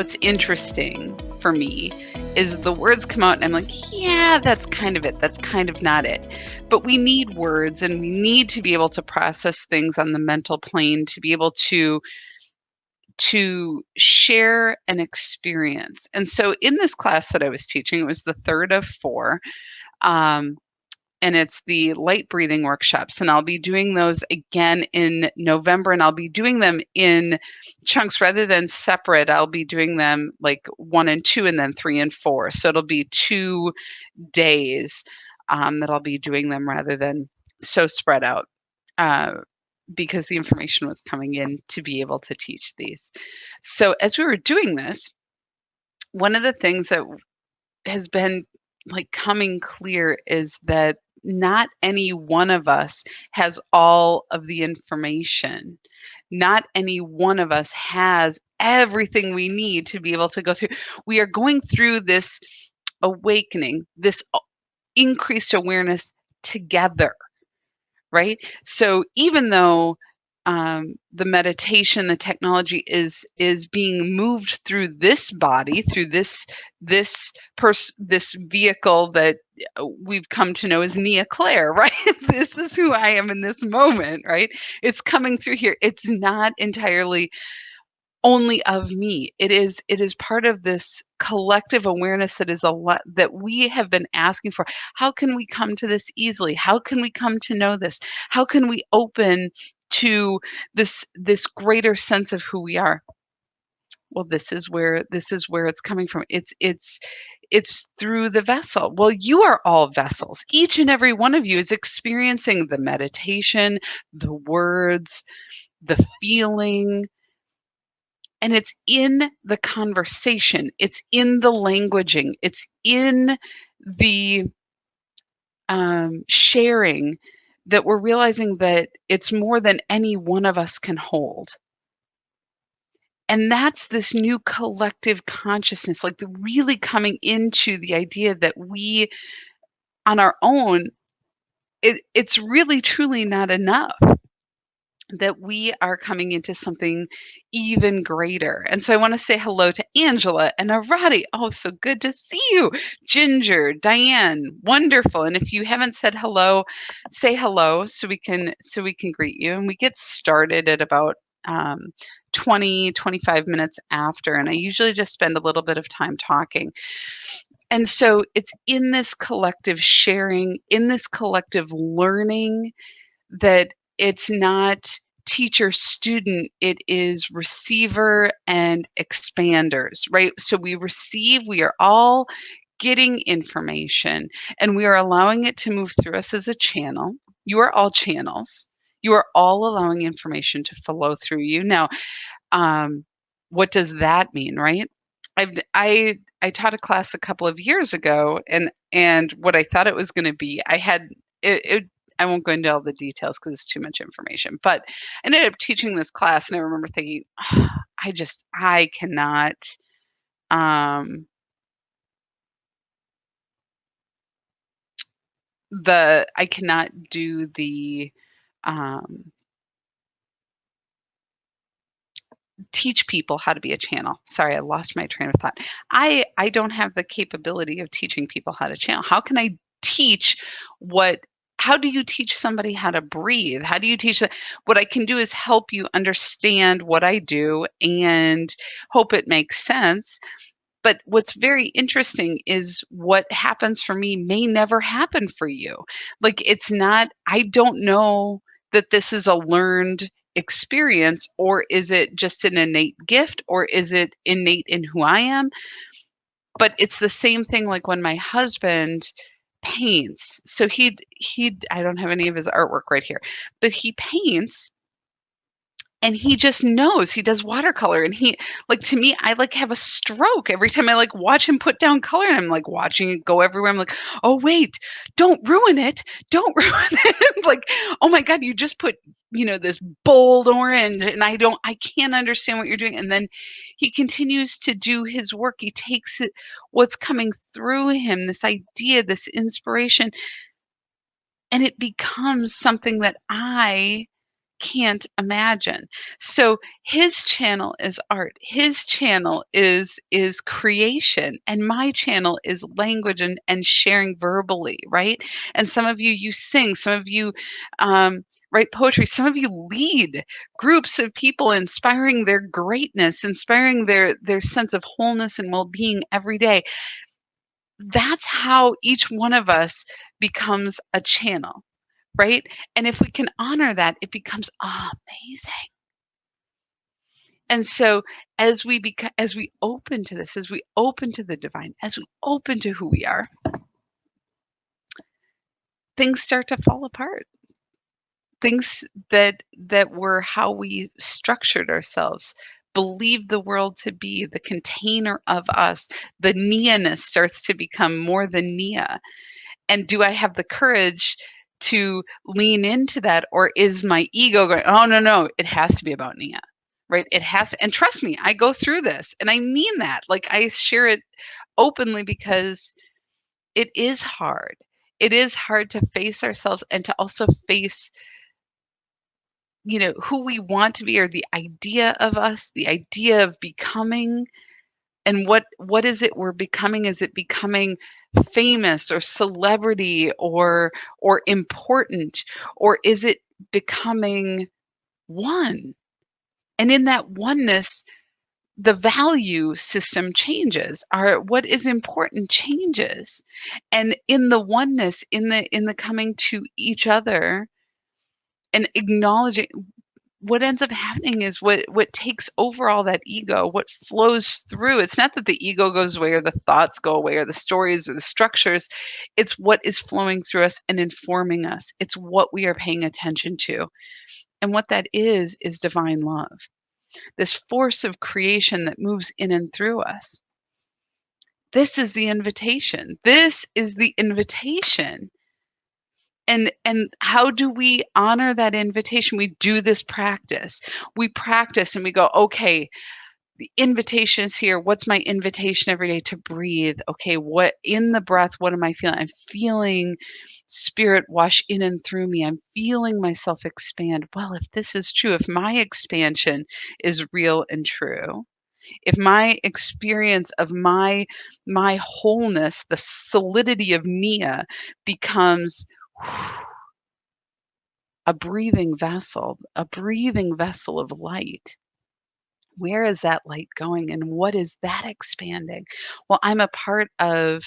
what's interesting for me is the words come out and I'm like, yeah, that's kind of it. That's kind of not it. But we need words and we need to be able to process things on the mental plane to be able to share an experience. And so in this class that I was teaching, it was the third of 4. And it's the light breathing workshops. And I'll be doing those again in November, and I'll be doing them in chunks rather than separate. I'll be doing them like 1 and 2 and then 3 and 4. So it'll be 2 days that I'll be doing them rather than so spread out because the information was coming in to be able to teach these. So as we were doing this, one of the things that has been like coming clear is that not any one of us has all of the information. Not any one of us has everything we need to be able to go through. We are going through this awakening, this increased awareness together, right? So even though the meditation, the technology is being moved through this body, through this vehicle that we've come to know as Nea Clare, right? This is who I am in this moment, right? It's coming through here. It's not entirely only of me. It is part of this collective awareness that is a lot that we have been asking for. How can we come to this easily? How can we come to know this? How can we open to this greater sense of who we are? Well, this is where it's coming from. It's through the vessel. Well, you are all vessels. Each and every one of you is experiencing the meditation, the words, the feeling, and it's in the conversation, it's in the languaging, it's in the sharing that we're realizing that it's more than any one of us can hold. And that's this new collective consciousness, like the really coming into the idea that we, on our own, it's really truly not enough. That we are coming into something even greater. And so I want to say hello to Angela and Arati. Oh, so good to see you. Ginger, Diane, wonderful. And if you haven't said hello, say hello so we can greet you. And we get started at about 25 minutes after. And I usually just spend a little bit of time talking. And so it's in this collective sharing, in this collective learning that it's not teacher student, it is receiver and expanders, right? So we receive, we are all getting information and we are allowing it to move through us as a channel. You are all channels. You are all allowing information to flow through you. Now, what does that mean, right? I taught a class a couple of years ago, and what I thought it was going to be, I had it I won't go into all the details because it's too much information, but I ended up teaching this class and I remember thinking, "Oh, I cannot, I cannot do the, teach people how to be a channel." Sorry, I lost my train of thought. I don't have the capability of teaching people how to channel. How can I teach how do you teach somebody how to breathe? How do you teach that? What I can do is help you understand what I do and hope it makes sense. But what's very interesting is what happens for me may never happen for you. Like I don't know that this is a learned experience, or is it just an innate gift, or is it innate in who I am? But it's the same thing like when my husband paints. So I don't have any of his artwork right here, but he paints and he just knows. He does watercolor and to me, I like have a stroke every time I like watch him put down color and I'm like watching it go everywhere. I'm like, oh wait, don't ruin it. Don't ruin it. Like, oh my God, you just put, this bold orange and I can't understand what you're doing. And then he continues to do his work. He takes it, what's coming through him, this idea, this inspiration, and it becomes something that I can't imagine. So his channel is art. His channel is creation, and my channel is language and sharing verbally, right? And some of you sing, some of you write poetry, some of you lead groups of people, inspiring their greatness, inspiring their sense of wholeness and well-being every day. That's how each one of us becomes a channel, right? And if we can honor that, it becomes amazing. And so as we open to this, as we open to the divine, as we open to who we are, things start to fall apart. Things that were how we structured ourselves, believed the world to be, the container of us, the Nea-ness starts to become more than Nea. And do I have the courage to lean into that, or is my ego going, oh no, it has to be about Nea, right? It has to, and trust me, I go through this, and I mean that. Like, I share it openly because it is hard. It is hard to face ourselves and to also face, who we want to be, or the idea of us, the idea of becoming. And what is it we're becoming? Is it becoming famous or celebrity or important, or is it becoming one? And in that oneness, the value system changes. Our what is important changes. And in the oneness, in the coming to each other and acknowledging, what ends up happening is what takes over all that ego, what flows through. It's not that the ego goes away, or the thoughts go away, or the stories or the structures. It's what is flowing through us and informing us. It's what we are paying attention to. And what that is divine love. This force of creation that moves in and through us. This is the invitation. This is the invitation. And how do we honor that invitation? We do this practice. We practice and we go, okay, the invitation is here. What's my invitation every day? To breathe. Okay, what in the breath, what am I feeling? I'm feeling spirit wash in and through me. I'm feeling myself expand. Well, if this is true, if my expansion is real and true, if my experience of my wholeness, the solidity of Nia, becomes a breathing vessel of light. Where is that light going, and what is that expanding? Well, I'm a part of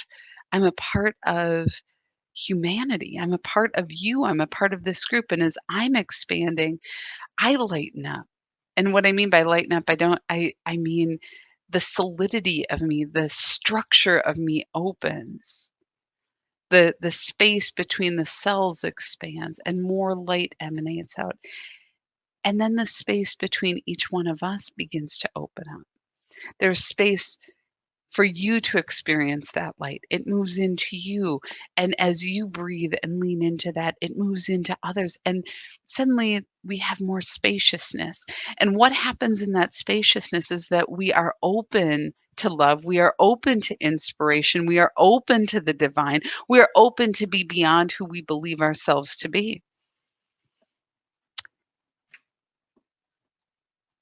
humanity. I'm a part of you. I'm a part of this group. And as I'm expanding, I lighten up. And what I mean by lighten up, I mean the solidity of me, the structure of me opens. The space between the cells expands and more light emanates out. And then the space between each one of us begins to open up. There's space for you to experience that light. It moves into you. And as you breathe and lean into that, it moves into others. And suddenly we have more spaciousness. And what happens in that spaciousness is that we are open to love. We are open to inspiration. We are open to the divine. We are open to be beyond who we believe ourselves to be.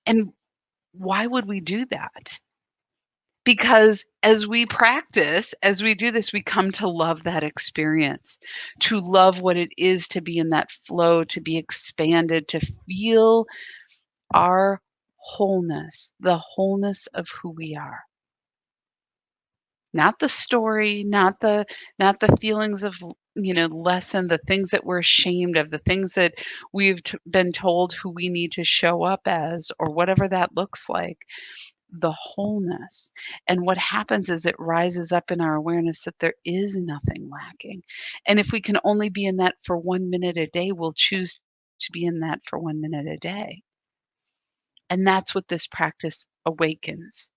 And why would we do that? Because as we practice, as we do this, we come to love that experience, to love what it is to be in that flow, to be expanded, to feel our wholeness, the wholeness of who we are. Not the story, not the feelings of, lesson, the things that we're ashamed of, the things that we've been told who we need to show up as, or whatever that looks like. The wholeness. And what happens is it rises up in our awareness that there is nothing lacking. And if we can only be in that for 1 minute a day, we'll choose to be in that for 1 minute a day. And that's what this practice awakens.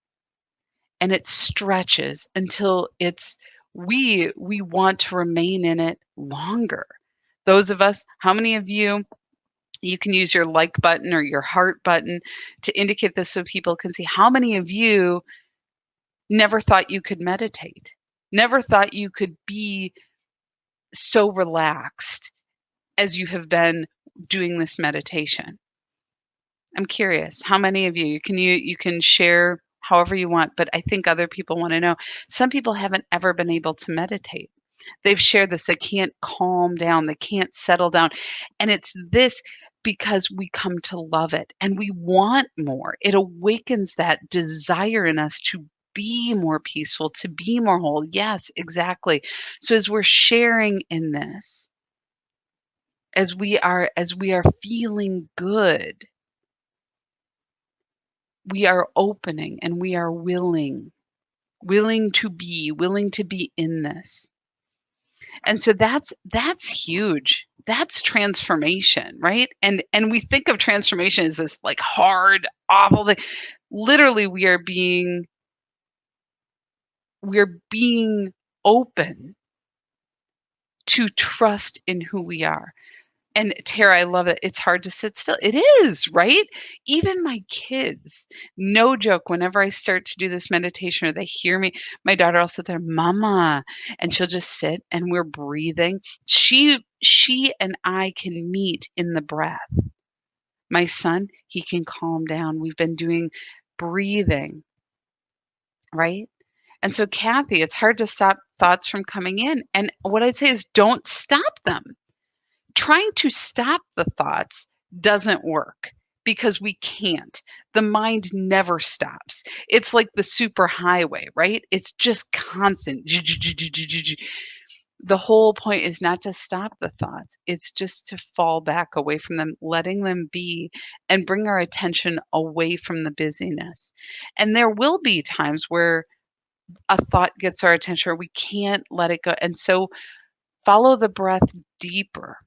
And it stretches until we want to remain in it longer. Those of us, how many of you can use your like button or your heart button to indicate this so people can see how many of you never thought you could meditate, never thought you could be so relaxed as you have been doing this meditation. I'm curious, how many of you you can share however you want, but I think other people want to know. Some people haven't ever been able to meditate. They've shared this, they can't calm down, they can't settle down. And it's this because we come to love it and we want more. It awakens that desire in us to be more peaceful, to be more whole. Yes, exactly. So as we're sharing in this, as we are feeling good, we are opening and we are willing to be in this. And so that's huge. That's transformation, right? And we think of transformation as this like hard, awful thing. Literally, we're being open to trust in who we are. And Tara, I love it. It's hard to sit still. It is, right? Even my kids, no joke, whenever I start to do this meditation or they hear me, my daughter will sit there, Mama, and she'll just sit and we're breathing. She and I can meet in the breath. My son, he can calm down. We've been doing breathing, right? And so, Kathy, it's hard to stop thoughts from coming in. And what I'd say is don't stop them. Trying to stop the thoughts doesn't work because we can't. The mind never stops. It's like the super highway, right? It's just constant. The whole point is not to stop the thoughts. It's just to fall back away from them, letting them be and bring our attention away from the busyness. And there will be times where a thought gets our attention or we can't let it go. And so follow the breath deeper,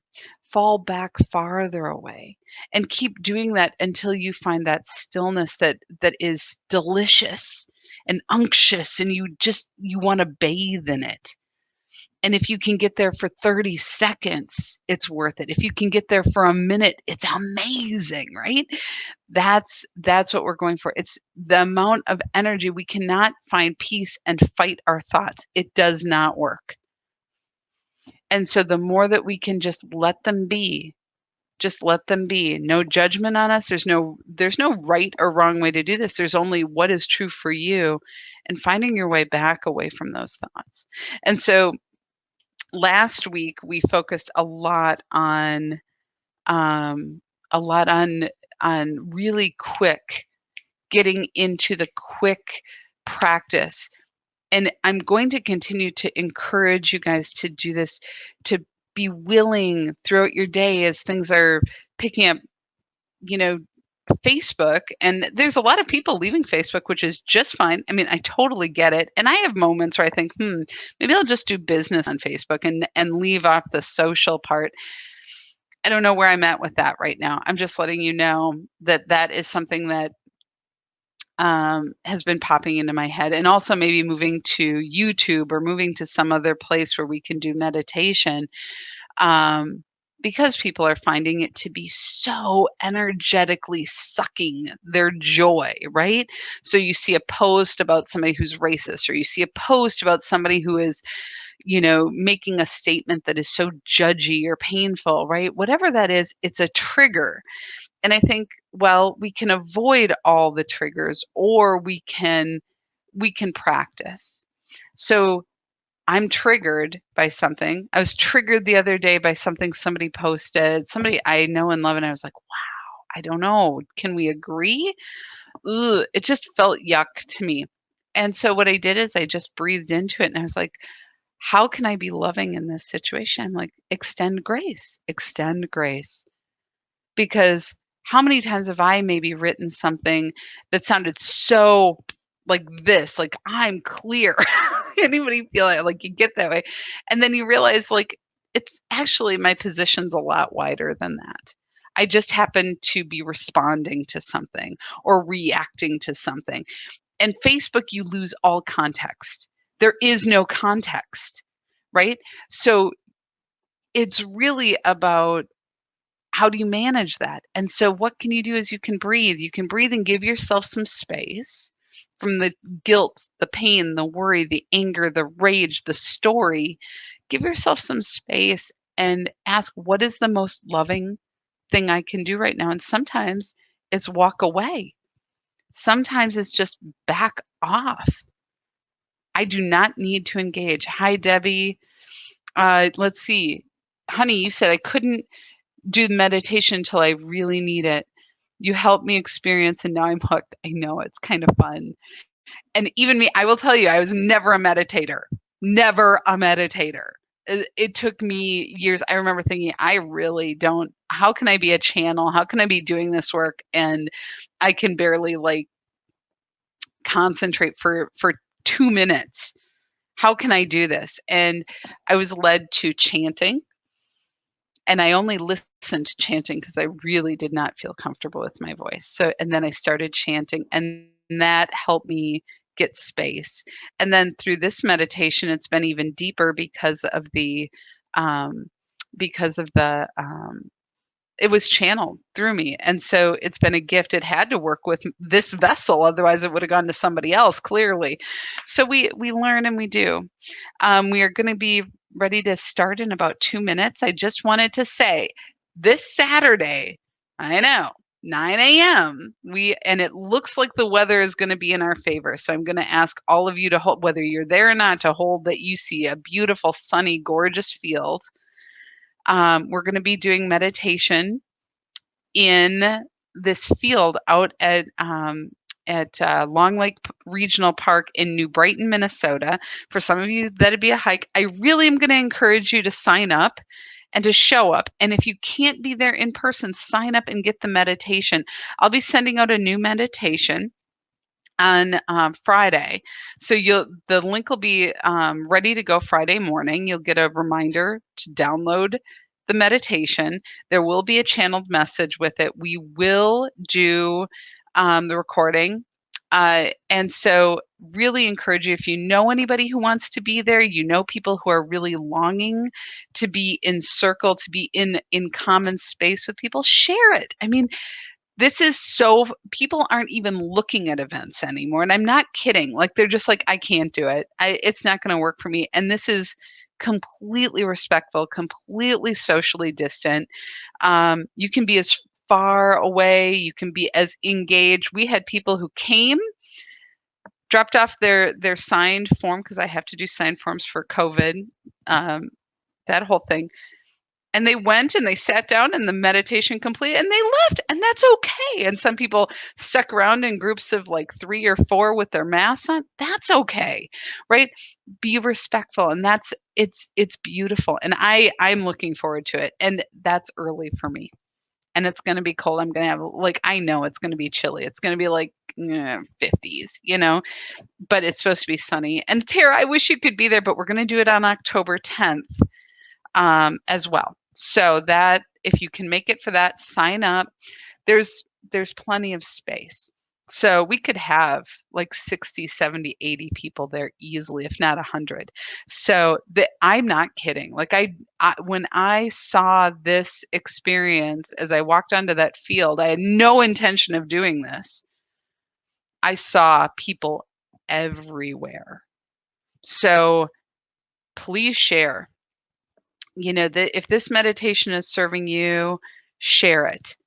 fall back farther away, and keep doing that until you find that stillness that is delicious and unctuous and you want to bathe in it. And if you can get there for 30 seconds, it's worth it. If you can get there for a minute, it's amazing, right? That's what we're going for. It's the amount of energy. We cannot find peace and fight our thoughts. It does not work. And so the more that we can just let them be. No judgment on us. There's no right or wrong way to do this. There's only what is true for you and finding your way back away from those thoughts. And so last week we focused a lot on really quick getting into the quick practice. And I'm going to continue to encourage you guys to do this, to be willing throughout your day as things are picking up, you know, Facebook. And there's a lot of people leaving Facebook, which is just fine. I mean, I totally get it. And I have moments where I think, maybe I'll just do business on Facebook and leave off the social part. I don't know where I'm at with that right now. I'm just letting you know that that is something that has been popping into my head, and also maybe moving to YouTube or moving to some other place where we can do meditation, because people are finding it to be so energetically sucking their joy, right? So you see a post about somebody who's racist, or you see a post about somebody who is, making a statement that is so judgy or painful, right? Whatever that is, it's a trigger. And I think, well, we can avoid all the triggers, or we can practice. So I'm triggered by something. I was triggered the other day by something somebody posted, somebody I know and love, and I was like, wow, I don't know. Can we agree? Ugh, it just felt yuck to me. And so what I did is I just breathed into it and I was like, how can I be loving in this situation? I'm like, extend grace, extend grace. Because how many times have I maybe written something that sounded so like this, like I'm clear. Anybody feel it? Like you get that way. And then you realize like it's actually my position's a lot wider than that. I just happen to be responding to something or reacting to something. And Facebook, you lose all context. There is no context, right? So it's really about how do you manage that? And so what can you do is you can breathe. You can breathe and give yourself some space from the guilt, the pain, the worry, the anger, the rage, the story. Give yourself some space and ask, what is the most loving thing I can do right now? And sometimes is walk away. Sometimes it's just back off. I do not need to engage. Hi, Debbie. Let's see. Honey, you said I couldn't do the meditation until I really need it. You helped me experience and now I'm hooked. I know, it's kind of fun. And even me, I will tell you, I was never a meditator. Never a meditator. It took me years. I remember thinking, I really don't, how can I be a channel? How can I be doing this work? And I can barely like concentrate for 2 minutes. How can I do this? And I was led to chanting. And I only listened to chanting because I really did not feel comfortable with my voice. So, and then I started chanting, and that helped me get space. And then through this meditation, it's been even deeper because of the, um, because of the, it was channeled through me. And so it's been a gift. It had to work with this vessel, otherwise it would have gone to somebody else, clearly. So we learn and we do. We are going to be ready to start in about 2 minutes. I just wanted to say this Saturday, I know, 9 a.m. And it looks like the weather is going to be in our favor. So I'm going to ask all of you to hold, whether you're there or not, to hold that you see a beautiful, sunny, gorgeous field. We're going to be doing meditation in this field out at Long Lake Regional Park in New Brighton, Minnesota. For some of you, that'd be a hike. I really am going to encourage you to sign up and to show up. And if you can't be there in person, sign up and get the meditation. I'll be sending out a new meditation on Friday. So the link will be ready to go Friday morning. You'll get a reminder to download the meditation. There will be a channeled message with it. We will do the recording. And so really encourage you, if you know anybody who wants to be there, you know people who are really longing to be in circle, to be in common space with people, share it. I mean, this is so, people aren't even looking at events anymore. And I'm not kidding. Like, they're just like, I can't do it. It's not going to work for me. And this is completely respectful, completely socially distant. You can be as far away, you can be as engaged. We had people who came, dropped off their signed form, because I have to do signed forms for COVID, that whole thing. And they went and they sat down and the meditation completed and they left, and that's okay. And some people stuck around in groups of like 3 or 4 with their masks on. That's okay, right? Be respectful, and it's beautiful. And I'm looking forward to it. And that's early for me. And it's going to be cold. I'm going to have, like, I know it's going to be chilly. It's going to be like 50s, but it's supposed to be sunny. And Tara, I wish you could be there, but we're going to do it on October 10th as well. So that if you can make it for that, sign up. There's plenty of space. So we could have like 60, 70, 80 people there easily, if not 100. So I'm not kidding. Like when I saw this experience, as I walked onto that field, I had no intention of doing this. I saw people everywhere. So please share. If this meditation is serving you, share it.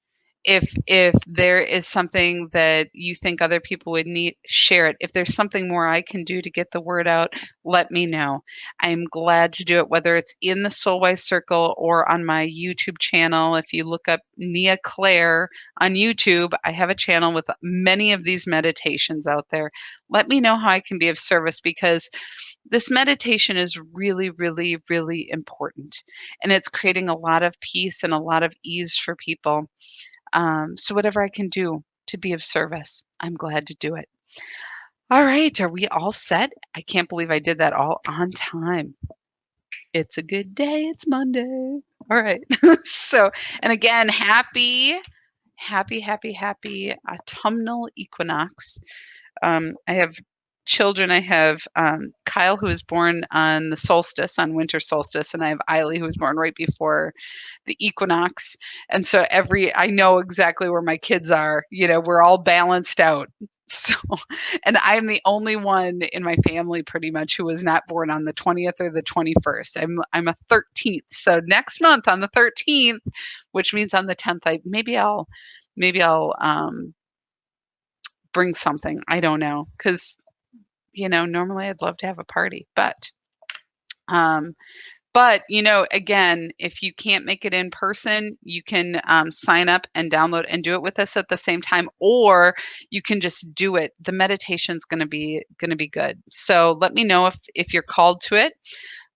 If there is something that you think other people would need, share it. If there's something more I can do to get the word out, let me know. I'm glad to do it, whether it's in the Soulwise Circle or on my YouTube channel. If you look up Nea Clare on YouTube, I have a channel with many of these meditations out there. Let me know how I can be of service, because this meditation is really, really, really important. And it's creating a lot of peace and a lot of ease for people. So whatever I can do to be of service, I'm glad to do it. All right. Are we all set? I can't believe I did that all on time. It's a good day. It's Monday. All right. So, and again, happy autumnal equinox. I have children. I have Kyle, who was born on the solstice, on winter solstice, and I have Eiley, who was born right before the equinox. And so I know exactly where my kids are. We're all balanced out. So, and I'm the only one in my family pretty much who was not born on the 20th or the 21st. I'm a 13th. So next month on the 13th, which means on the 10th, maybe I'll maybe I'll bring something. I don't know, because normally I'd love to have a party, um, again, if you can't make it in person, you can sign up and download and do it with us at the same time, or you can just do it. The meditation's going to be good. So let me know if you're called to it.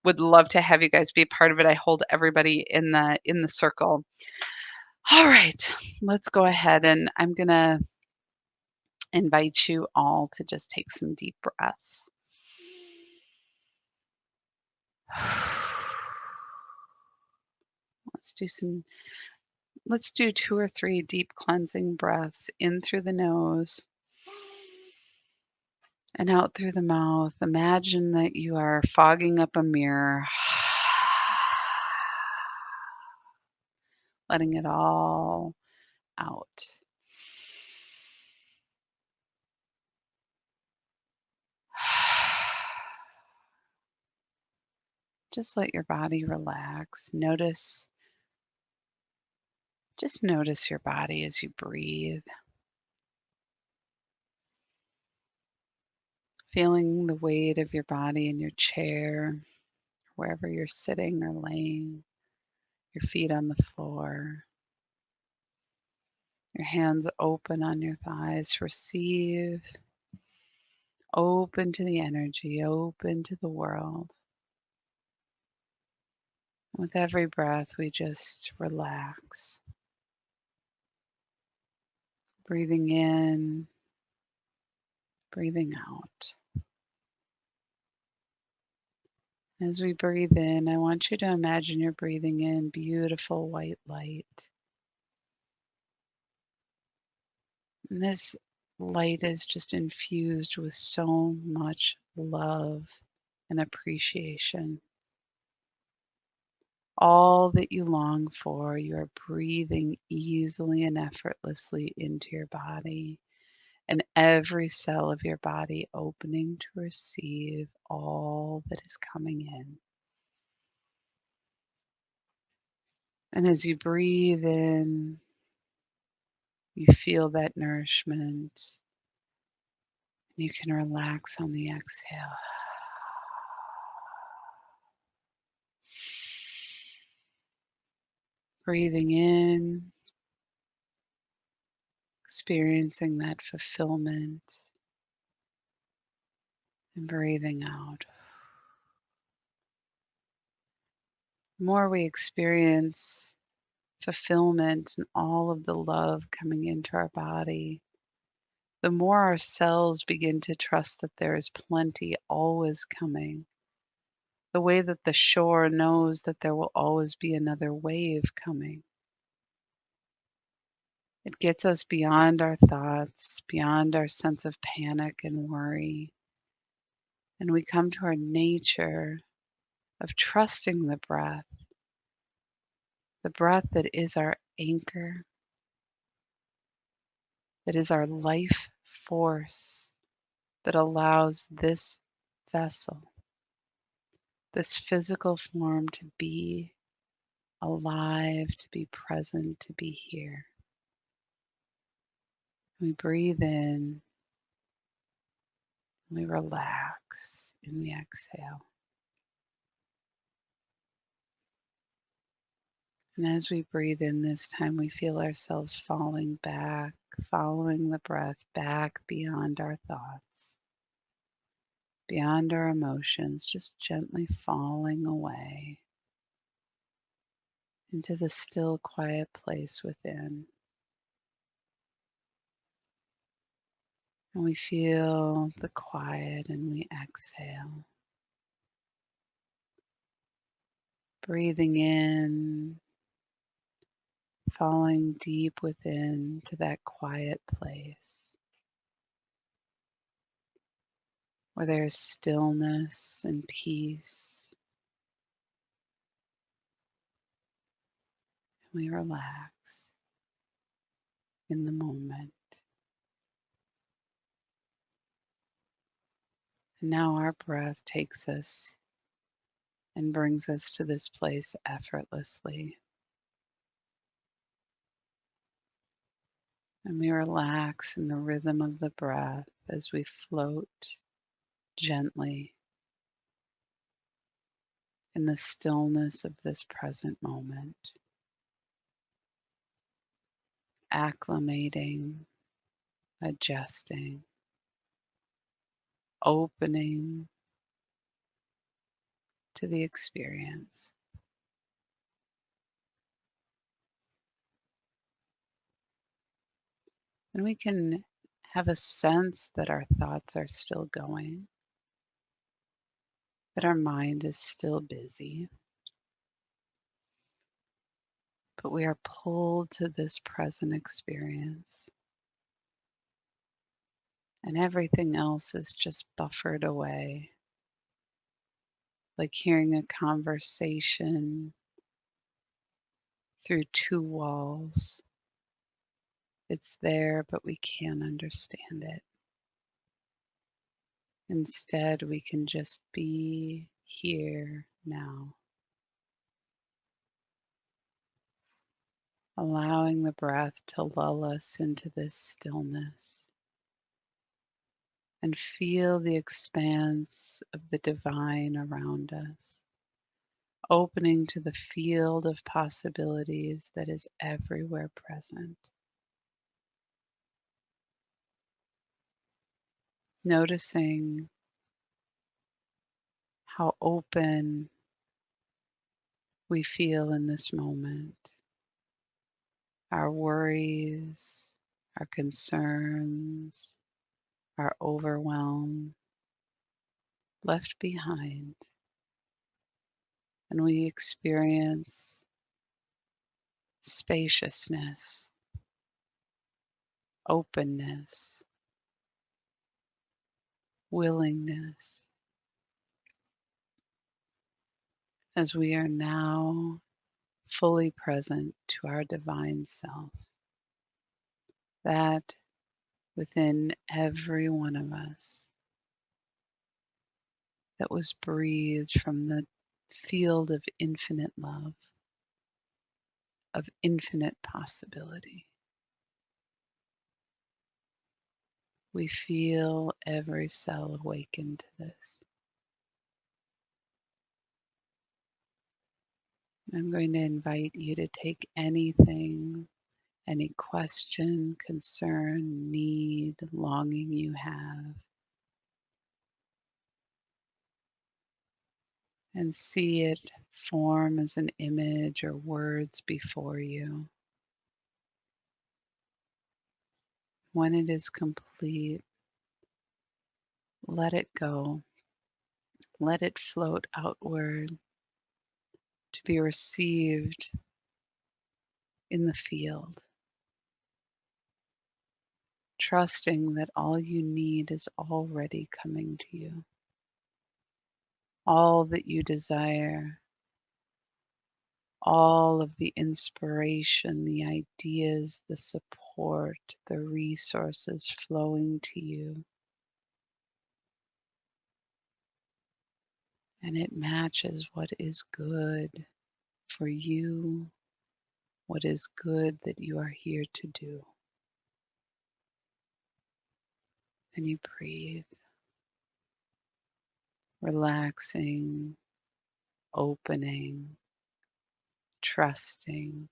Would love to have you guys be a part of it. I hold everybody in the circle. All right, let's go ahead, and I'm going to invite you all to just take some deep breaths. Let's do 2 or 3 deep cleansing breaths in through the nose and out through the mouth. Imagine that you are fogging up a mirror, letting it all out. Just let your body relax. Just notice your body as you breathe. Feeling the weight of your body in your chair, wherever you're sitting or laying, your feet on the floor, your hands open on your thighs. Receive, open to the energy, open to the world. With every breath, we just relax. Breathing in, breathing out. As we breathe in, I want you to imagine you're breathing in beautiful white light. And this light is just infused with so much love and appreciation. All that you long for, you are breathing easily and effortlessly into your body, and every cell of your body opening to receive all that is coming in. And as you breathe in, you feel that nourishment. You can relax on the exhale. Breathing in, experiencing that fulfillment, and breathing out. The more we experience fulfillment and all of the love coming into our body, the more our cells begin to trust that there is plenty always coming. The way that the shore knows that there will always be another wave coming. It gets us beyond our thoughts, beyond our sense of panic and worry. And we come to our nature of trusting the breath that is our anchor, that is our life force, that allows this vessel, this physical form to be alive, to be present, to be here. We breathe in, we relax in the exhale. And as we breathe in this time, we feel ourselves falling back, following the breath back beyond our thoughts, beyond our emotions, just gently falling away into the still, quiet place within. And we feel the quiet and we exhale. Breathing in, falling deep within to that quiet place where there is stillness and peace. And we relax in the moment. And now our breath takes us and brings us to this place effortlessly. And we relax in the rhythm of the breath as we float gently in the stillness of this present moment, acclimating, adjusting, opening to the experience. And we can have a sense that our thoughts are still going, that our mind is still busy, but we are pulled to this present experience. And everything else is just buffered away, like hearing a conversation through two walls. It's there, but we can't understand it. Instead, we can just be here now, allowing the breath to lull us into this stillness and feel the expanse of the divine around us, opening to the field of possibilities that is everywhere present. Noticing how open we feel in this moment. Our worries, our concerns, our overwhelm left behind, and we experience spaciousness, openness, willingness, as we are now fully present to our divine self, that within every one of us that was breathed from the field of infinite love, of infinite possibility. We feel every cell awaken to this. I'm going to invite you to take anything, any question, concern, need, longing you have, and see it form as an image or words before you. When it is complete, let it go. Let it float outward to be received in the field, trusting that all you need is already coming to you. All that you desire, all of the inspiration, the ideas, the support, the resources flowing to you. And it matches what is good for you, what is good that you are here to do. And you breathe, relaxing, opening, trusting.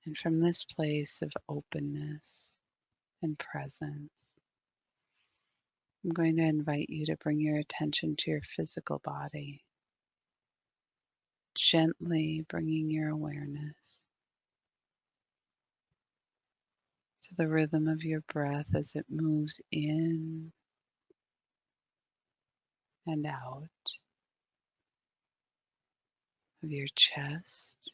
And from this place of openness and presence, I'm going to invite you to bring your attention to your physical body, gently bringing your awareness to the rhythm of your breath as it moves in and out of your chest,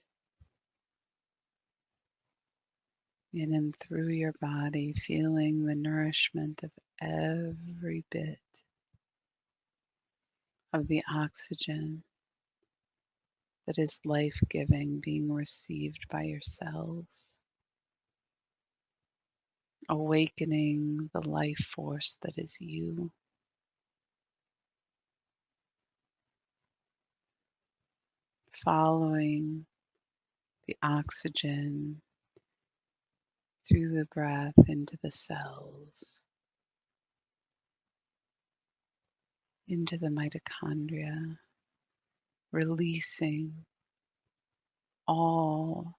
in and through your body, feeling the nourishment of every bit of the oxygen that is life-giving being received by your cells, awakening the life force that is you, following the oxygen through the breath into the cells, into the mitochondria, releasing all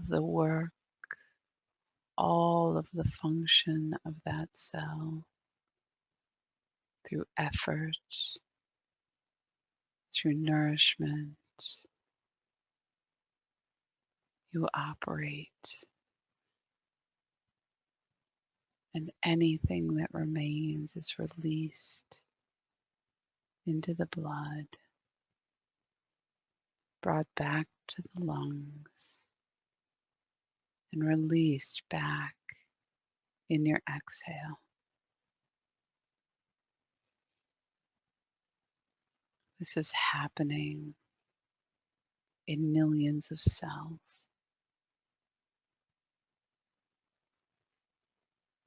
of the work, all of the function of that cell through effort, through nourishment. You operate, and anything that remains is released into the blood, brought back to the lungs, and released back in your exhale. This is happening in millions of cells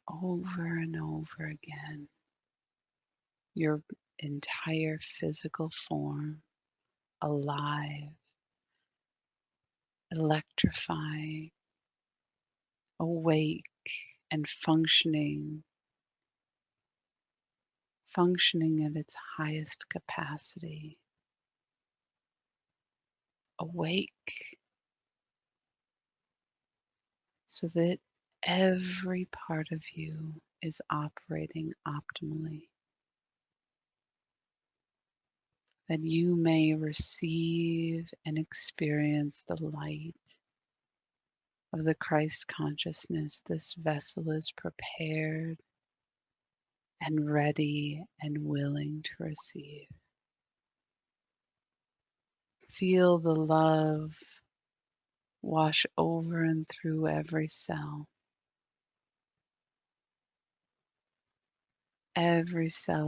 over and over again. Your entire physical form alive, electrifying, awake, and functioning at its highest capacity. Awake so that every part of you is operating optimally, that you may receive and experience the light of the Christ consciousness. This vessel is prepared and ready and willing to receive. Feel the love wash over and through every cell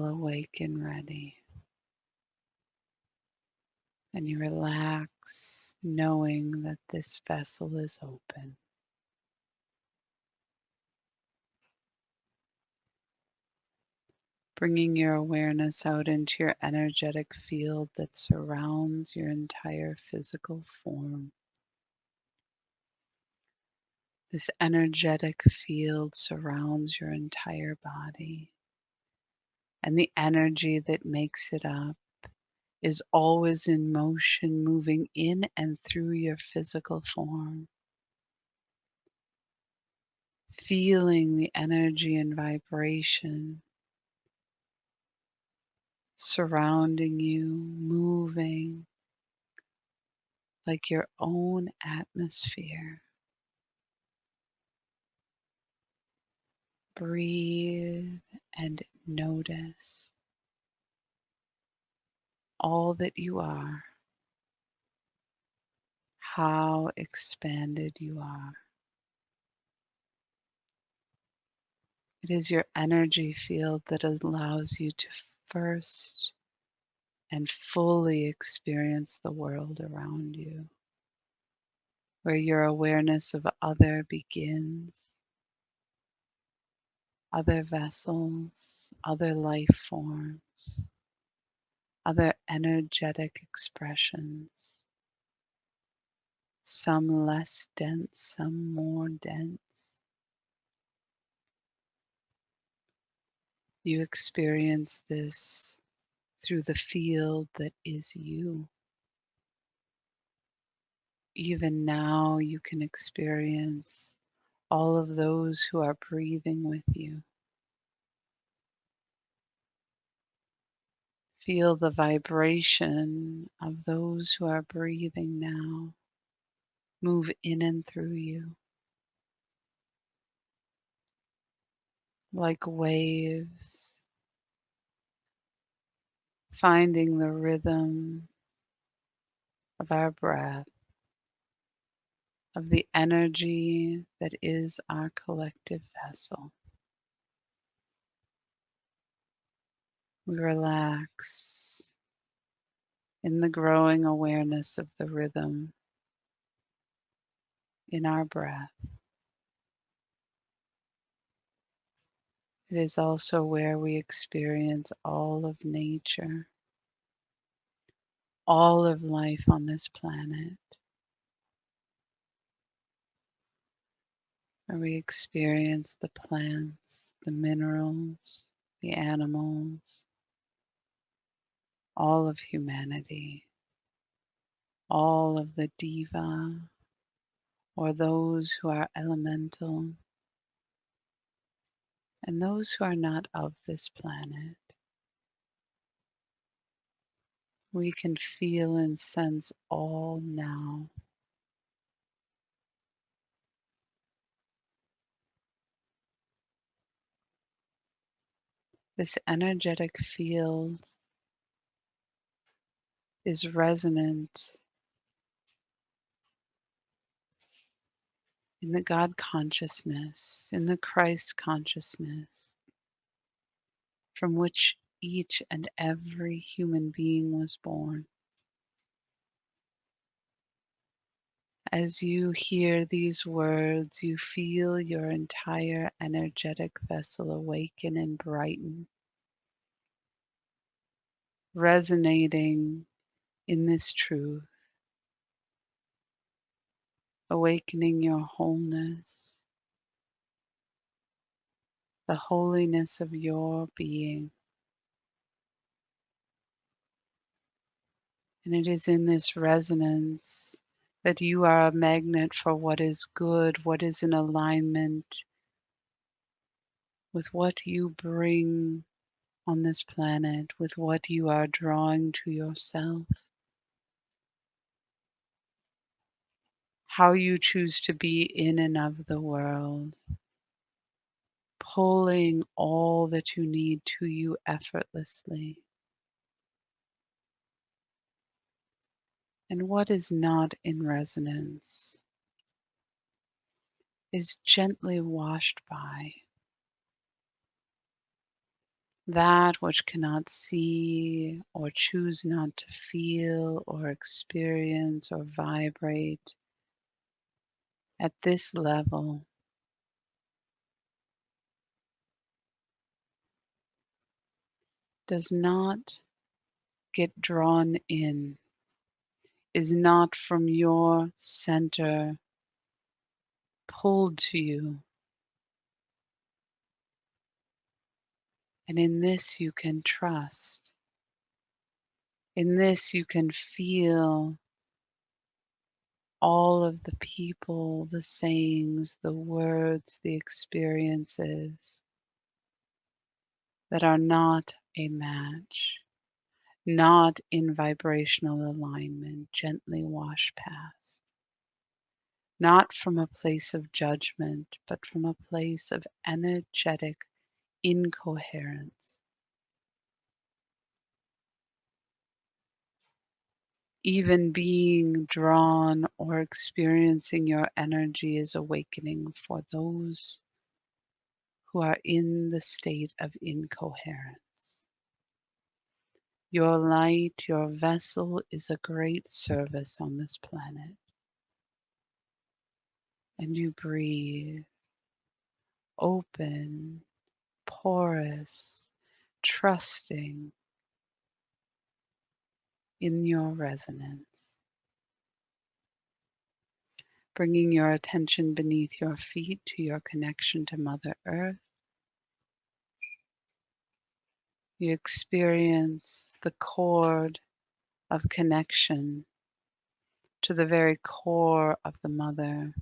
awake and ready. And you relax knowing that this vessel is open. Bringing your awareness out into your energetic field that surrounds your entire physical form. This energetic field surrounds your entire body, and the energy that makes it up is always in motion, moving in and through your physical form. Feeling the energy and vibration surrounding you, moving like your own atmosphere. Breathe and notice all that you are, how expanded you are. It is your energy field that allows you to first and fully experience the world around you, where your awareness of other begins, other vessels, other life forms, other energetic expressions, some less dense, some more dense. You experience this through the field that is you. Even now, you can experience all of those who are breathing with you. Feel the vibration of those who are breathing now move in and through you like waves, finding the rhythm of our breath, of the energy that is our collective vessel. We relax in the growing awareness of the rhythm in our breath. It is also where we experience all of nature, all of life on this planet. where we experience the plants, the minerals, the animals, all of humanity, all of the diva, or those who are elemental, and those who are not of this planet. We can feel and sense all now. This energetic field is resonant in the God consciousness, in the Christ consciousness, from which each and every human being was born. As you hear these words, you feel your entire energetic vessel awaken and brighten, resonating in this truth, awakening your wholeness, the holiness of your being. And it is in this resonance that you are a magnet for what is good, what is in alignment with what you bring on this planet, with what you are drawing to yourself. How you choose to be in and of the world, pulling all that you need to you effortlessly. And what is not in resonance is gently washed by. That which cannot see or choose not to feel or experience or vibrate at this level does not get drawn in, is not from your center pulled to you. And in this you can trust. In this you can feel all of the people, the sayings, the words, the experiences that are not a match, not in vibrational alignment, gently wash past. Not from a place of judgment, but from a place of energetic incoherence. Even being drawn or experiencing your energy is awakening for those who are in the state of incoherence. Your light, your vessel is a great service on this planet. And you breathe open, porous, trusting in your resonance. Bringing your attention beneath your feet to your connection to Mother Earth. You experience the cord of connection to the very core of the Mother,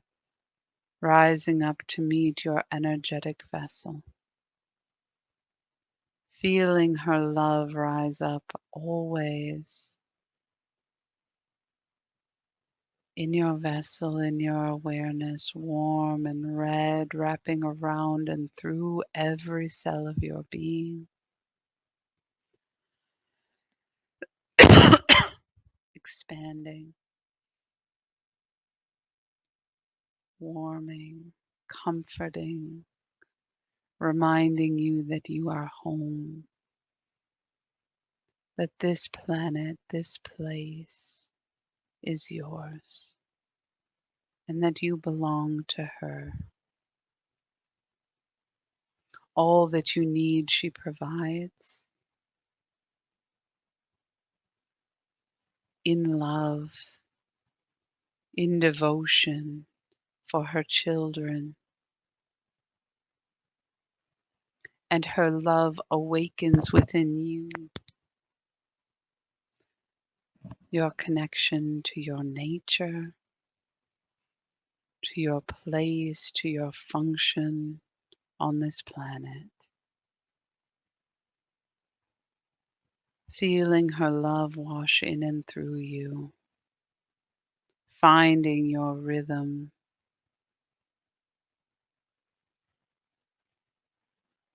rising up to meet your energetic vessel. Feeling her love rise up always in your vessel, in your awareness, warm and red, wrapping around and through every cell of your being. Expanding, warming, comforting, reminding you that you are home, that this planet, this place is yours, and that you belong to her. All that you need, she provides in love, in devotion for her children, and her love awakens within you. Your connection to your nature, to your place, to your function on this planet. Feeling her love wash in and through you, finding your rhythm,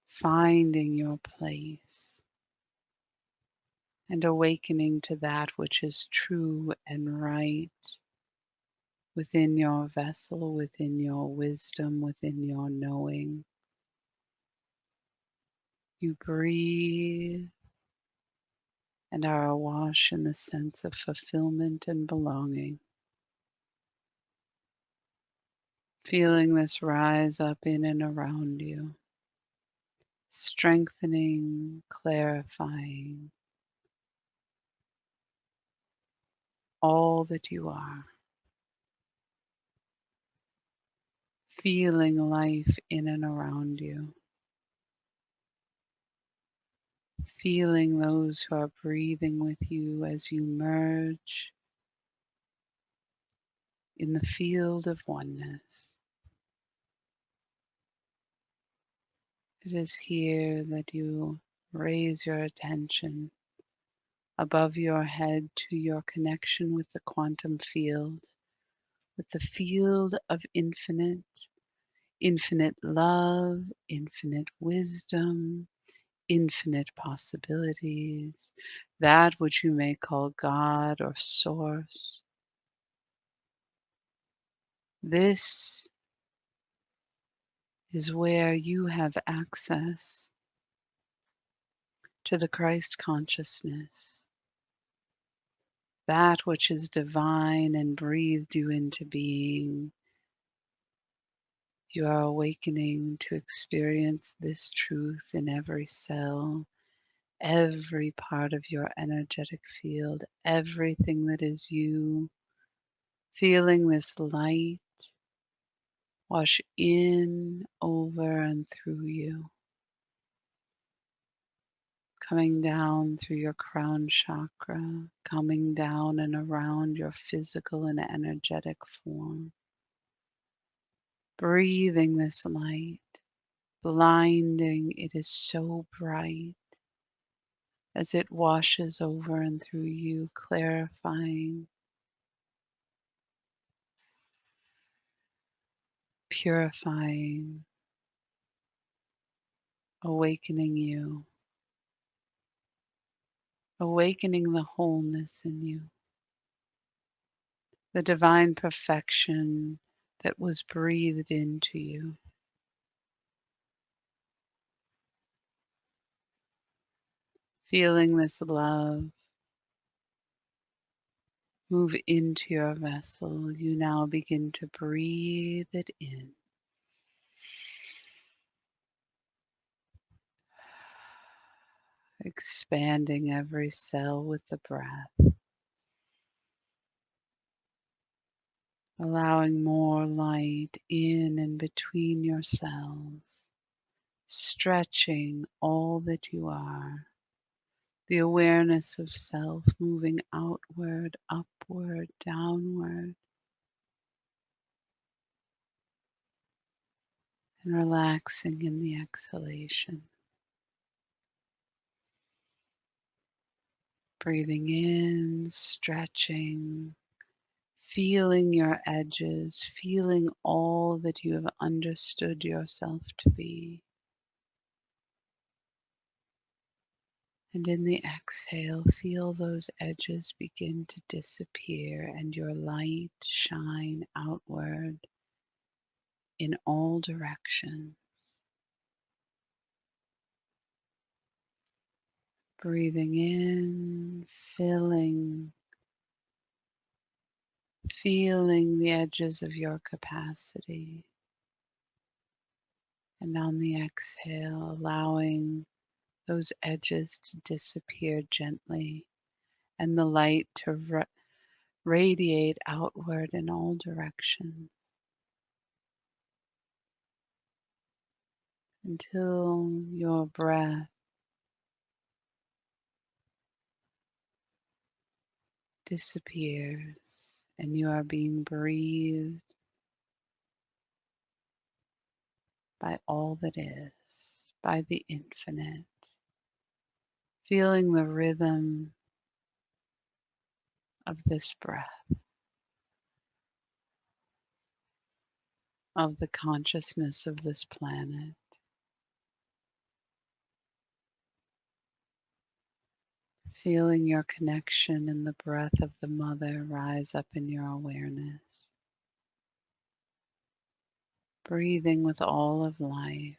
finding your place, and awakening to that which is true and right within your vessel, within your wisdom, within your knowing. You breathe and are awash in the sense of fulfillment and belonging. Feeling this rise up in and around you, strengthening, clarifying all that you are. Feeling life in and around you. Feeling those who are breathing with you as you merge in the field of oneness. It is here that you raise your attention above your head to your connection with the quantum field, with the field of infinite, infinite love, infinite wisdom, infinite possibilities, that which you may call God or Source. This is where you have access to the Christ consciousness, that which is divine and breathed you into being. You are awakening to experience this truth in every cell, every part of your energetic field, everything that is you, feeling this light wash in, over, and through you, coming down through your crown chakra, coming down and around your physical and energetic form, breathing this light, blinding. It is so bright as it washes over and through you, clarifying, purifying, awakening you, awakening the wholeness in you, the divine perfection that was breathed into you. Feeling this love move into your vessel, you now begin to breathe it in. Expanding every cell with the breath, allowing more light in and between your cells, stretching all that you are, the awareness of self moving outward, upward, downward, and relaxing in the exhalation. Breathing in, stretching, feeling your edges, feeling all that you have understood yourself to be. And in the exhale, feel those edges begin to disappear and your light shine outward in all directions. Breathing in, filling, feeling the edges of your capacity. And on the exhale, allowing those edges to disappear gently and the light to radiate outward in all directions. until your breath disappears and you are being breathed by all that is, by the infinite, feeling the rhythm of this breath, of the consciousness of this planet, feeling your connection and the breath of the mother rise up in your awareness, breathing with all of life,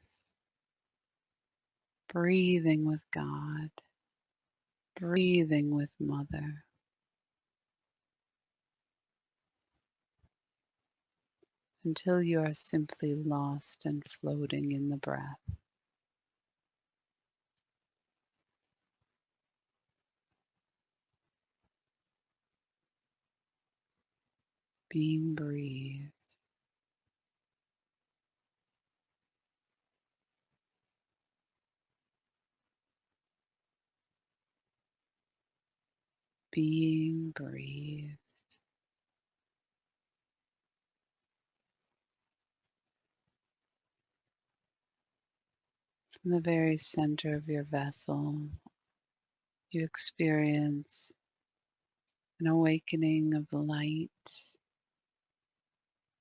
breathing with God, breathing with mother, until you are simply lost and floating in the breath, being breathed, being breathed. From the very center of your vessel, you experience an awakening of light,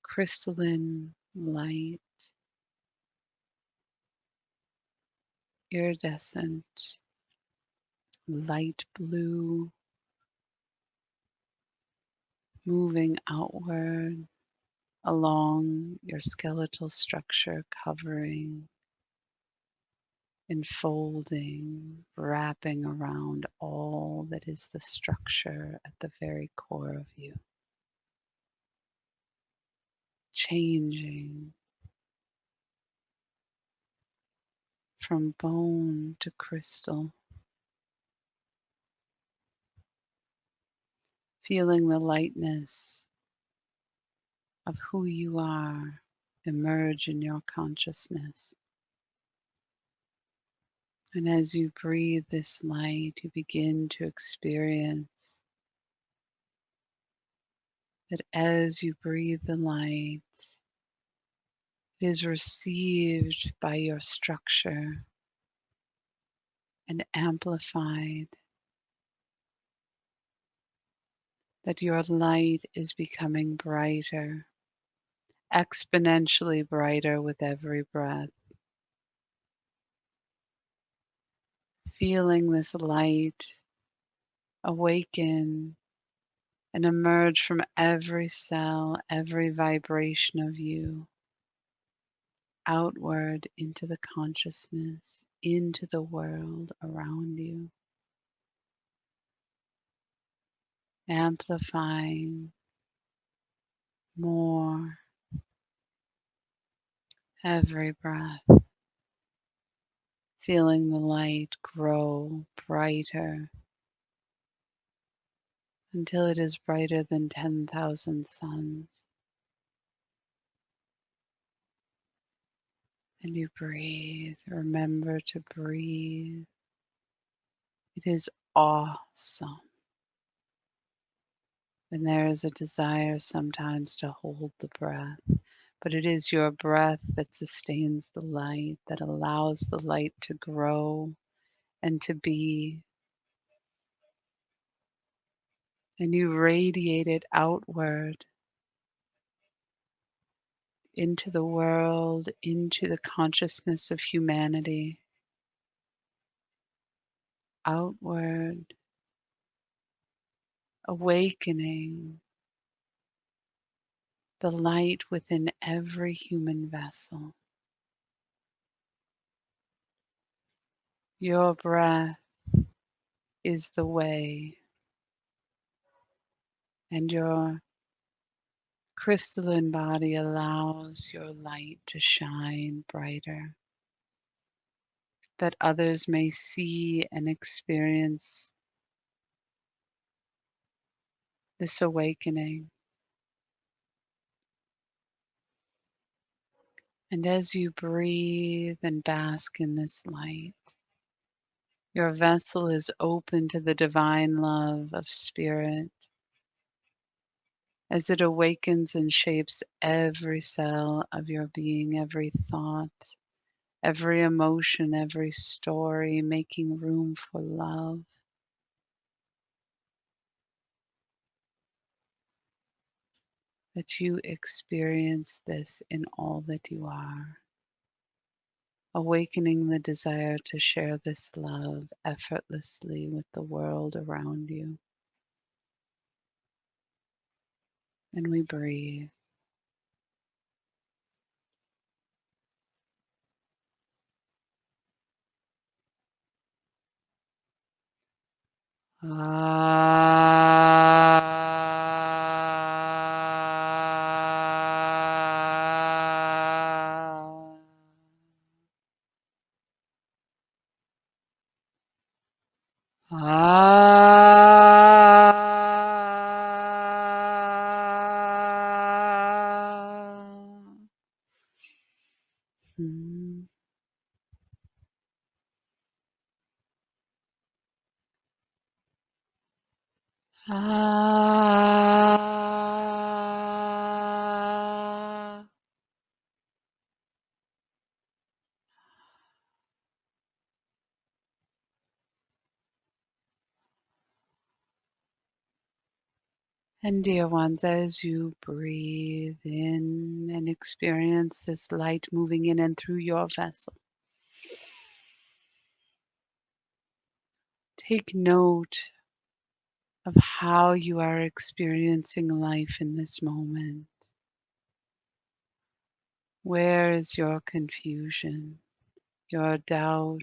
crystalline light, iridescent, light blue, moving outward along your skeletal structure, covering, enfolding, wrapping around all that is the structure at the very core of you, changing from bone to crystal, feeling the lightness of who you are emerge in your consciousness. And as you breathe this light, you begin to experience that as you breathe the light, it is received by your structure and amplified, that your light is becoming brighter, exponentially brighter with every breath. Feeling this light awaken and emerge from every cell, every vibration of you, outward into the consciousness, into the world around you, amplifying more every breath, feeling the light grow brighter until it is brighter than 10,000 suns. And you breathe. Remember to breathe. It is awesome. And there is a desire sometimes to hold the breath, but it is your breath that sustains the light, that allows the light to grow and to be. And you radiate it outward into the world, into the consciousness of humanity, outward, awakening the light within every human vessel. Your breath is the way, and your crystalline body allows your light to shine brighter, that others may see and experience this awakening. And as you breathe and bask in this light, your vessel is open to the divine love of spirit as it awakens and shapes every cell of your being, every thought, every emotion, every story, making room for love. That you experience this in all that you are, awakening the desire to share this love effortlessly with the world around you. And we breathe. Hmm. And dear ones, as you breathe in and experience this light moving in and through your vessel, take note of how you are experiencing life in this moment. Where is your confusion, your doubt,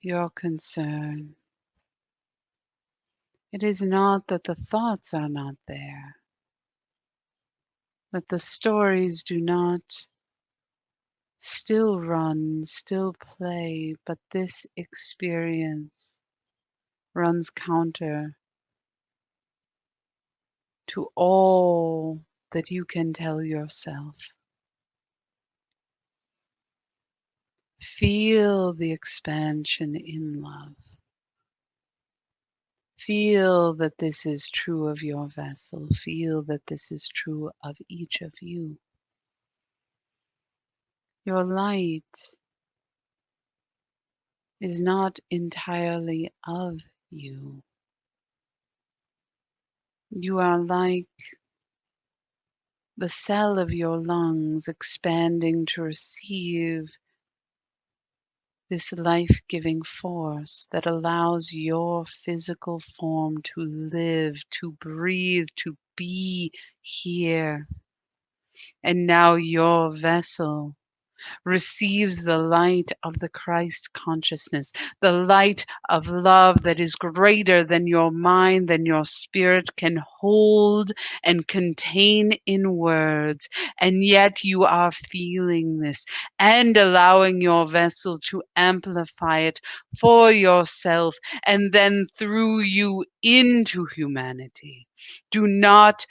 your concern? It is not that the thoughts are not there, that the stories do not still run, still play, but this experience runs counter to all that you can tell yourself. Feel the expansion in love. Feel that this is true of your vessel. Feel that this is true of each of you. Your light is not entirely of you. You are like the cell of your lungs expanding to receive this life-giving force that allows your physical form to live, to breathe, to be here. And now your vessel receives the light of the Christ consciousness, the light of love that is greater than your mind, than your spirit can hold and contain in words. And yet you are feeling this and allowing your vessel to amplify it for yourself and then through you into humanity. Do not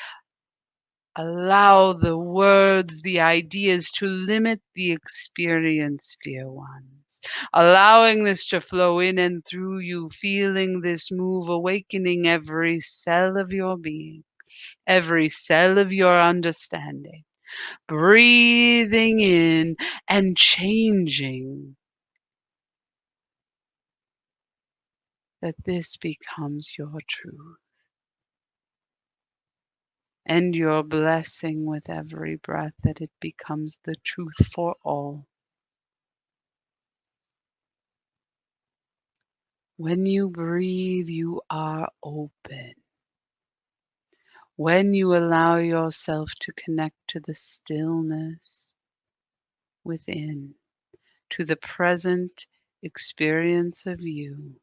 allow the words, the ideas to limit the experience, dear ones. Allowing this to flow in and through you, feeling this move, awakening every cell of your being, every cell of your understanding. Breathing in and changing that this becomes your truth. And your blessing with every breath that it becomes the truth for all. When you breathe, you are open. When you allow yourself to connect to the stillness within, to the present experience of you,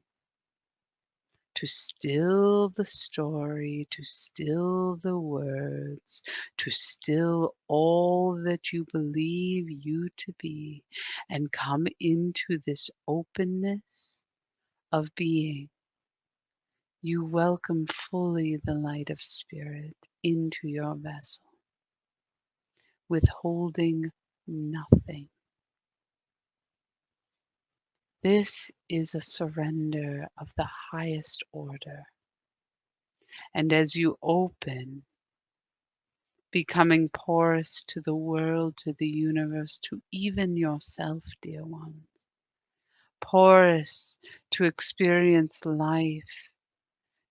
to still the story, to still the words, to still all that you believe you to be, and come into this openness of being. You welcome fully the light of spirit into your vessel. withholding nothing. This is a surrender of the highest order. And as you open, becoming porous to the world, to the universe, to even yourself, dear ones, porous to experience life,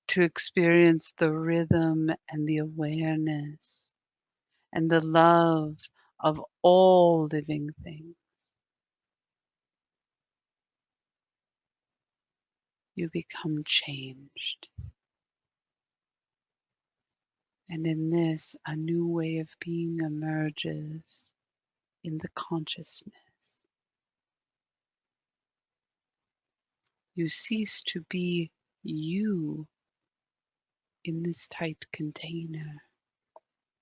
to experience the rhythm and the awareness and the love of all living things. You become changed. And in this, a new way of being emerges in the consciousness. You cease to be you in this tight container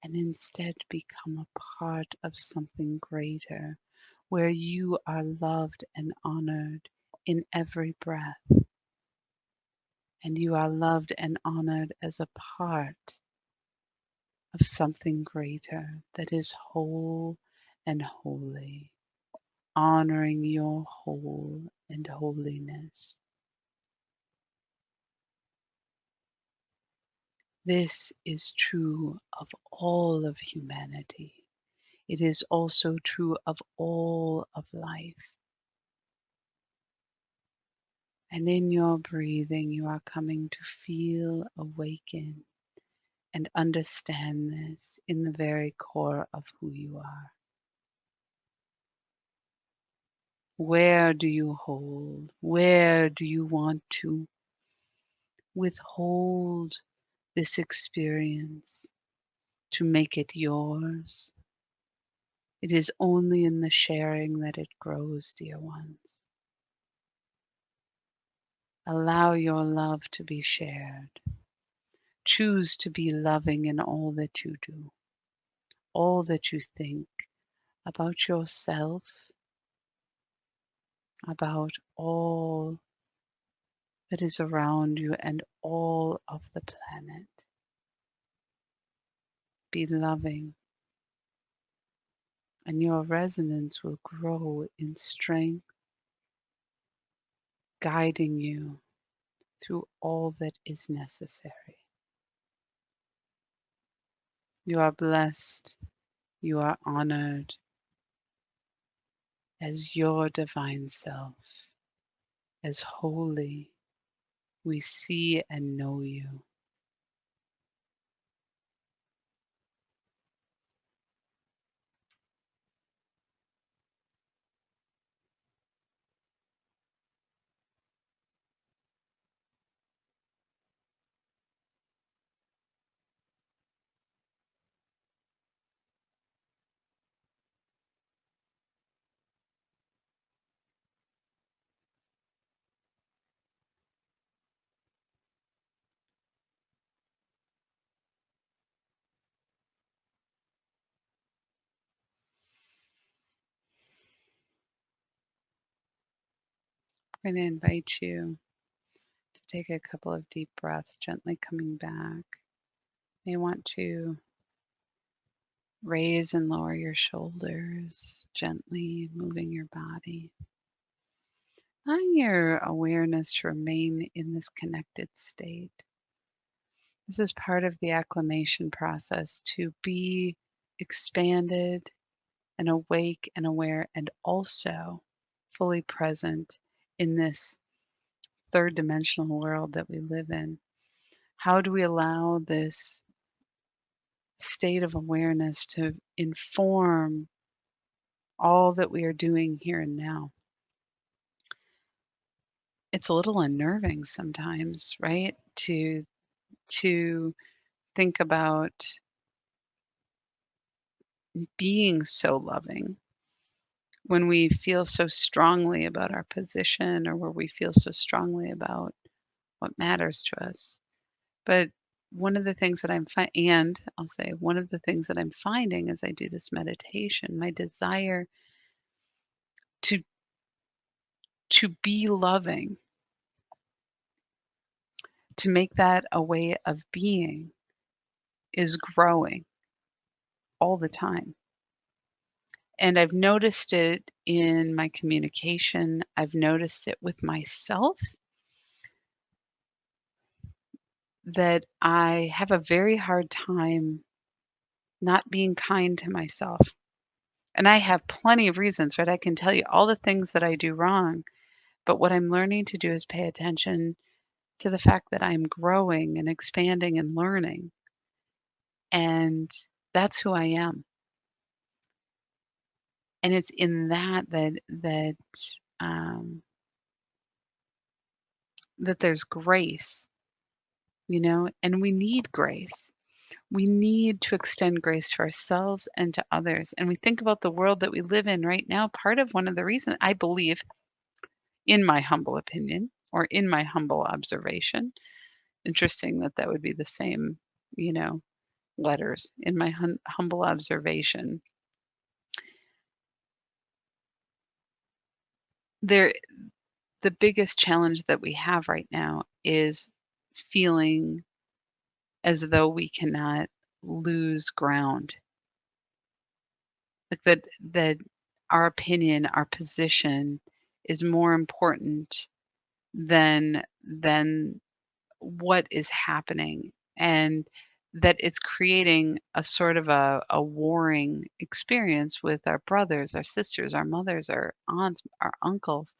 and instead become a part of something greater where you are loved and honored in every breath. And you are loved and honored as a part of something greater that is whole and holy, honoring your whole and holiness. This is true of all of humanity. It is also true of all of life. And in your breathing, you are coming to feel awaken and understand this in the very core of who you are. Where do you hold? Where do you want to withhold this experience to make it yours? It is only in the sharing that it grows, dear ones. Allow your love to be shared. Choose to be loving in all that you do, all that you think about yourself, about all that is around you and all of the planet. Be loving, and your resonance will grow in strength, guiding you through all that is necessary. You are blessed, you are honored as your divine self, as holy. We see and know you. I'm going to invite you to take a couple of deep breaths, gently coming back. You may want to raise and lower your shoulders, gently moving your body. Allowing your awareness to remain in this connected state. This is part of the acclimation process to be expanded and awake and aware and also fully present in this third dimensional world that we live in. How do we allow this state of awareness to inform all that we are doing here and now? It's a little unnerving sometimes, right? To think about being so loving when we feel so strongly about our position or where we feel so strongly about what matters to us. But one of the things that and I'll say one of the things that I'm finding as I do this meditation, my desire to to be loving, to make that a way of being is growing all the time. And I've noticed it in my communication. I've noticed it with myself that I have a very hard time not being kind to myself. And I have plenty of reasons, right? I can tell you all the things that I do wrong. But what I'm learning to do is pay attention to the fact that I'm growing and expanding and learning. And that's who I am. And it's in um, that there's grace, and we need grace. We need to extend grace to ourselves and to others. And we think about the world that we live in right now. Part of one of the reasons I believe, in my humble opinion or in my humble observation, interesting that that would be the same, you know, letters, in my humble observation. There, the biggest challenge that we have right now is feeling as though we cannot lose ground. Like that our opinion, our position is more important than what is happening, and that it's creating a sort of a warring experience with our brothers, our sisters, our mothers, our aunts, our uncles.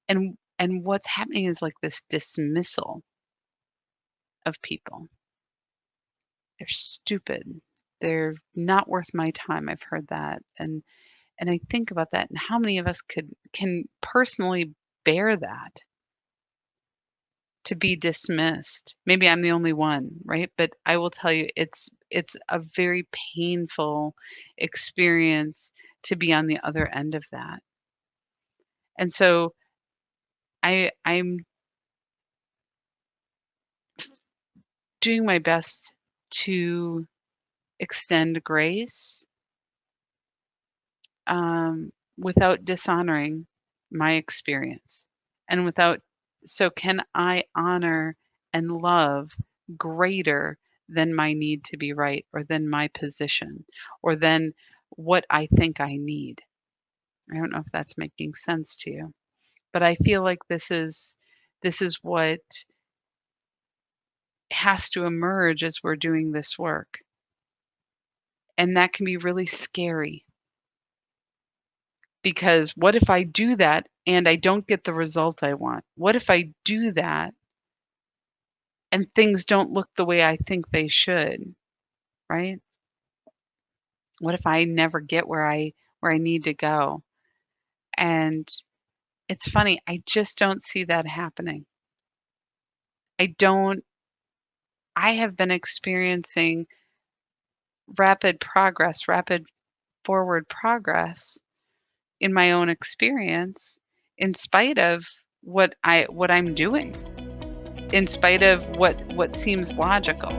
And what's happening is like this dismissal of people. They're stupid. They're not worth my time. I've heard that. And I think about that and how many of us can personally bear that, to be dismissed. Maybe I'm the only one, right? But I will tell you it's a very painful experience to be on the other end of that. And so I'm doing my best to extend grace, without dishonoring my experience, and without so can I honor and love greater than my need to be right, or than my position, or than what I think I need. I don't know if that's making sense to you, but I feel like this is what has to emerge as we're doing this work. And that can be really scary, because what if I do that and I don't get the result I want? What if I do that and things don't look the way I think they should, right? What if I never get where I need to go? And it's funny, I just don't see that happening. I don't I have been experiencing rapid forward progress in my own experience, in spite of what I'm doing, in spite of what seems logical.